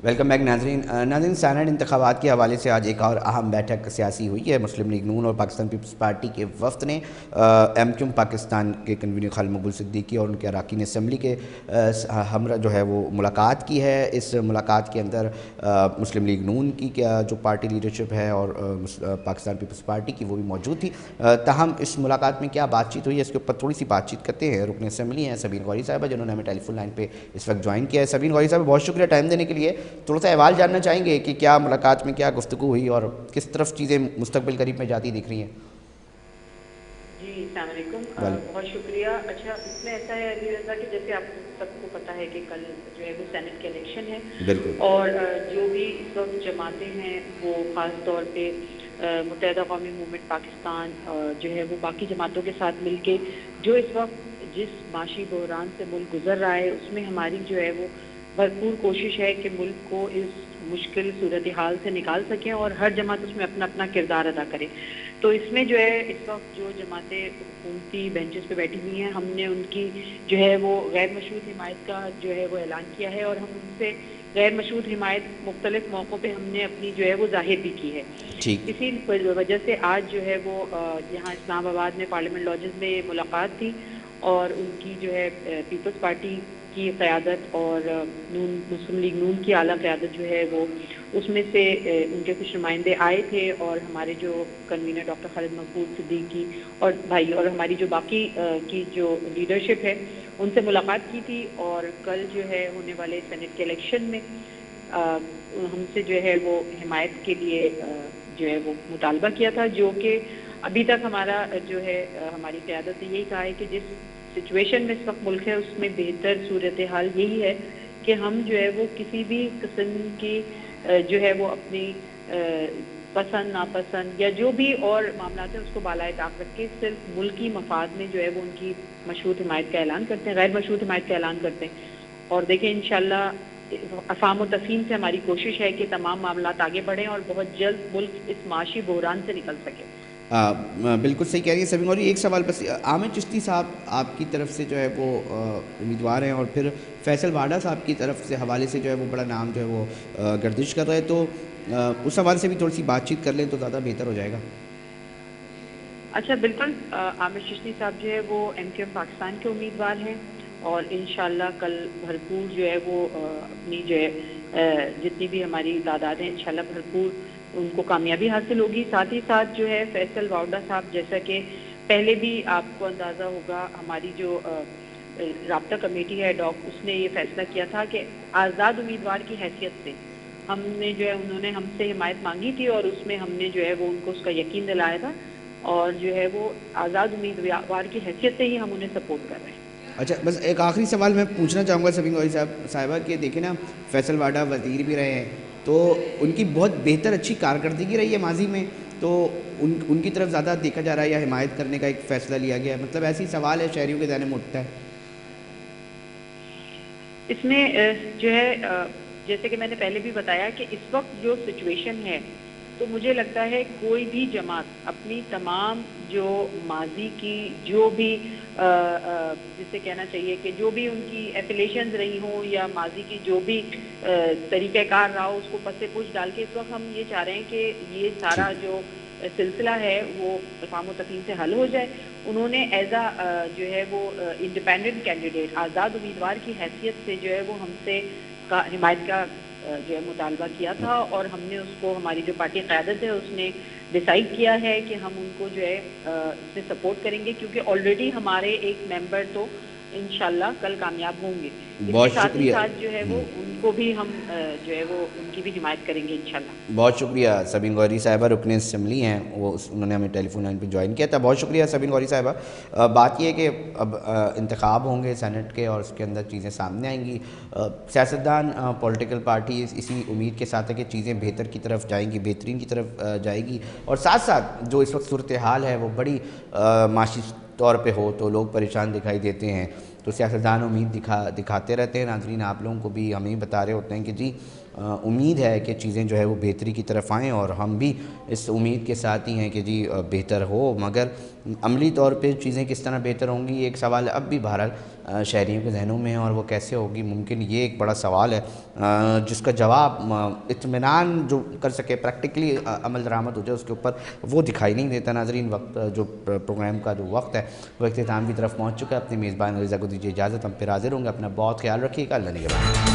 Welcome back ناظرین Saint انتخابات کے حوالے سے آج ایک اور اہم بیٹھک سیاسی ہوئی ہے۔ مسلم لیگ نون اور پاکستان پیپلز پارٹی کے وفد نے ایم کیو ایم پاکستان کے کنوینر خالد مقبول صدیقی اور ان کے اراکین اسمبلی کے ہمراہ جو ہے وہ ملاقات کی ہے۔ اس ملاقات کے اندر مسلم لیگ نون کی جو پارٹی لیڈرشپ ہے اور پاکستان پیپلز پارٹی کی وہ بھی موجود تھی۔ تاہم اس ملاقات میں کیا بات چیت ہوئی ہے اس کے اوپر تھوڑی سی بات چیت کرتے ہیں۔ رکن اسمبلی ہیں سبین غوری صاحبہ، جنہوں نے ہمیں ٹیلی فون لائن پہ اس وقت جوائن کیا ہے۔ سبین غوری صاحب، بہت شکریہ ٹائم دینے کے لیے۔ تھوڑا سا احوال جاننا چاہیں گے کہ کیا ملاقات میں کیا گفتگو ہوئی اور کس طرف چیزیں مستقبل قریب میں جاتی دکھ رہی ہیں؟ جی السلام علیکم، ویل بہت شکریہ۔ اچھا، اس میں ایسا ہے علی رضا کہ جیسے آپ سب کو پتہ ہے کہ کل جو ہے وہ سینٹ کے الیکشن ہے، بالکل اور جو بھی اس وقت جماعتیں ہیں وہ خاص طور پہ متحدہ قومی موومنٹ پاکستان جو ہے وہ باقی جماعتوں کے ساتھ مل کے جو اس وقت جس معاشی بحران سے ملک گزر رہا ہے اس میں ہماری جو ہے وہ بھرپور کوشش ہے کہ ملک کو اس مشکل صورتحال سے نکال سکیں اور ہر جماعت اس میں اپنا اپنا کردار ادا کرے۔ تو اس میں جو ہے اس وقت جو جماعتیں حکومتی بینچز پہ بیٹھی ہوئی ہیں، ہم نے ان کی جو ہے وہ غیر مشروط حمایت کا جو ہے وہ اعلان کیا ہے، اور ہم ان سے غیر مشروط حمایت مختلف موقعوں پہ ہم نے اپنی جو ہے وہ ظاہر بھی کی ہے۔ ٹھیک اسی وجہ سے آج جو ہے وہ یہاں اسلام آباد میں پارلیمنٹ لاجز میں ملاقات تھی، اور ان کی جو ہے پیپلز پارٹی کی قیادت اور مسلم لیگ نون کی اعلیٰ قیادت جو ہے وہ اس میں سے ان کے کچھ نمائندے آئے تھے، اور ہمارے جو کنوینر ڈاکٹر خالد مقبول صدیقی اور بھائی اور ہماری جو باقی کی جو لیڈرشپ ہے ان سے ملاقات کی تھی، اور کل جو ہے ہونے والے سینٹ کے الیکشن میں ہم سے جو ہے وہ حمایت کے لیے جو ہے وہ مطالبہ کیا تھا، جو کہ ابھی تک ہمارا جو ہے ہماری قیادت نے یہی کہا ہے کہ جس سچویشن میں اس وقت ملک ہے اس میں بہتر صورتحال یہی ہے کہ ہم جو ہے وہ کسی بھی قسم کی جو ہے وہ اپنی پسند ناپسند یا جو بھی اور معاملات ہیں اس کو بالائے طاق رکھ کے صرف ملکی مفاد میں جو ہے وہ ان کی مشروط حمایت کا اعلان کرتے ہیں، غیر مشروط حمایت کا اعلان کرتے ہیں۔ اور دیکھیں انشاءاللہ افہام و تفہیم سے ہماری کوشش ہے کہ تمام معاملات آگے بڑھیں اور بہت جلد ملک اس معاشی بحران سے نکل سکے۔ بالکل صحیح کہہ رہی ہے سبین غوری۔ ایک سوال بس، عامر چشتی صاحب آپ کی طرف سے جو ہے وہ امیدوار ہیں، اور پھر فیصل واڈا صاحب کی طرف سے حوالے سے جو ہے وہ بڑا نام جو ہے وہ گردش کر رہا ہے، تو اس حوالے سے بھی تھوڑی سی بات چیت کر لیں تو زیادہ بہتر ہو جائے گا۔ اچھا بالکل، عامر چشتی صاحب جو ہے وہ ایم کیو ایم پاکستان کے امیدوار ہیں، اور انشاءاللہ کل بھرپور جو ہے وہ اپنی جو ہے جتنی بھی ہماری تعداد ہیں انشاءاللہ بھرپور ان کو کامیابی حاصل ہوگی۔ ساتھ ہی ساتھ جو ہے فیصل واؤڈا صاحب، جیسا کہ پہلے بھی آپ کو اندازہ ہوگا ہماری جو رابطہ کمیٹی ہے ڈاک، اس نے یہ فیصلہ کیا تھا کہ آزاد امیدوار کی حیثیت سے ہم نے جو ہے انہوں نے ہم سے حمایت مانگی تھی، اور اس میں ہم نے جو ہے وہ ان کو اس کا یقین دلایا تھا، اور جو ہے وہ آزاد امیدوار کی حیثیت سے ہی ہم انہیں سپورٹ کر رہے ہیں۔ اچھا بس ایک آخری سوال میں پوچھنا چاہوں گا سبین غوری صاحبہ کہ دیکھیں نا، فیصل واڈا وزیر بھی رہے ہیں، تو ان کی بہت بہتر اچھی کارکردگی رہی ہے ماضی میں، تو ان کی طرف زیادہ دیکھا جا رہا ہے یا حمایت کرنے کا ایک فیصلہ لیا گیا ہے؟ مطلب ایسی سوال ہے شہریوں کے ذہن میں اٹھتا ہے۔ اس میں جو ہے جیسے کہ میں نے پہلے بھی بتایا کہ اس وقت جو سچویشن ہے، تو مجھے لگتا ہے کوئی بھی جماعت اپنی تمام جو ماضی کی جو بھی جسے کہنا چاہیے کہ جو بھی ان کی ایفیلیشنز رہی ہوں یا ماضی کی جو بھی طریقہ کار رہا ہو اس کو پس پوچھ ڈال کے اس وقت ہم یہ چاہ رہے ہیں کہ یہ ٹھیک سارا جو سلسلہ ہے وہ افہام و تفہیم سے حل ہو جائے۔ انہوں نے ایز جو ہے وہ انڈیپینڈنٹ کینڈیڈیٹ آزاد امیدوار کی حیثیت سے جو ہے وہ ہم سے حمایت کا جو ہے مطالبہ کیا تھا، اور ہم نے اس کو ہماری جو پارٹی قیادت ہے اس نے ڈیسائیڈ کیا ہے کہ ہم ان کو جو ہے اس سے سپورٹ کریں گے، کیونکہ آلریڈی ہمارے ایک ممبر تو انشاءاللہ کل کامیاب ہوں گے۔ اس کے بہت ساتھ ہی شکریہ۔ ساتھ جو ہے وہ ان کو بھی ہم جو ہے وہ ان کی بھی حمایت کریں گے انشاءاللہ۔ بہت شکریہ سبین غوری صاحبہ، رکن اسمبلی ہیں وہ، انہوں نے ہمیں ٹیلی فون لائن پہ جوائن کیا تھا۔ بہت شکریہ سبین غوری صاحبہ۔ بات یہ ہے کہ اب انتخاب ہوں گے سینٹ کے، اور اس کے اندر چیزیں سامنے آئیں گی۔ سیاستدان پولیٹیکل پارٹی اسی امید کے ساتھ ہے کہ چیزیں بہتر کی طرف جائیں گی، بہترین کی طرف جائے گی، اور ساتھ ساتھ جو اس وقت صورتحال ہے وہ بڑی معاشی طور پہ ہو تو لوگ پریشان دکھائی دیتے ہیں، تو سیاستدان امید دکھاتے رہتے ہیں۔ ناظرین آپ لوگوں کو بھی ہمیں بتا رہے ہوتے ہیں کہ جی امید ہے کہ چیزیں جو ہے وہ بہتری کی طرف آئیں، اور ہم بھی اس امید کے ساتھ ہی ہیں کہ جی بہتر ہو، مگر عملی طور پہ چیزیں کس طرح بہتر ہوں گی یہ ایک سوال اب بھی بہرحال شہریوں کے ذہنوں میں ہے، اور وہ کیسے ہوگی ممکن یہ ایک بڑا سوال ہے جس کا جواب اطمینان جو کر سکے پریکٹیکلی عمل درآمد ہو جائے اس کے اوپر وہ دکھائی نہیں دیتا۔ ناظرین، وقت جو پروگرام کا جو وقت ہے وہ اختتام کی طرف پہنچ چکا ہے۔ اپنے میزبان رضا کو دیجیے اجازت، ہم پھر حاضر ہوں گے۔ اپنا بہت خیال رکھیے گا، اللہ نگہبان۔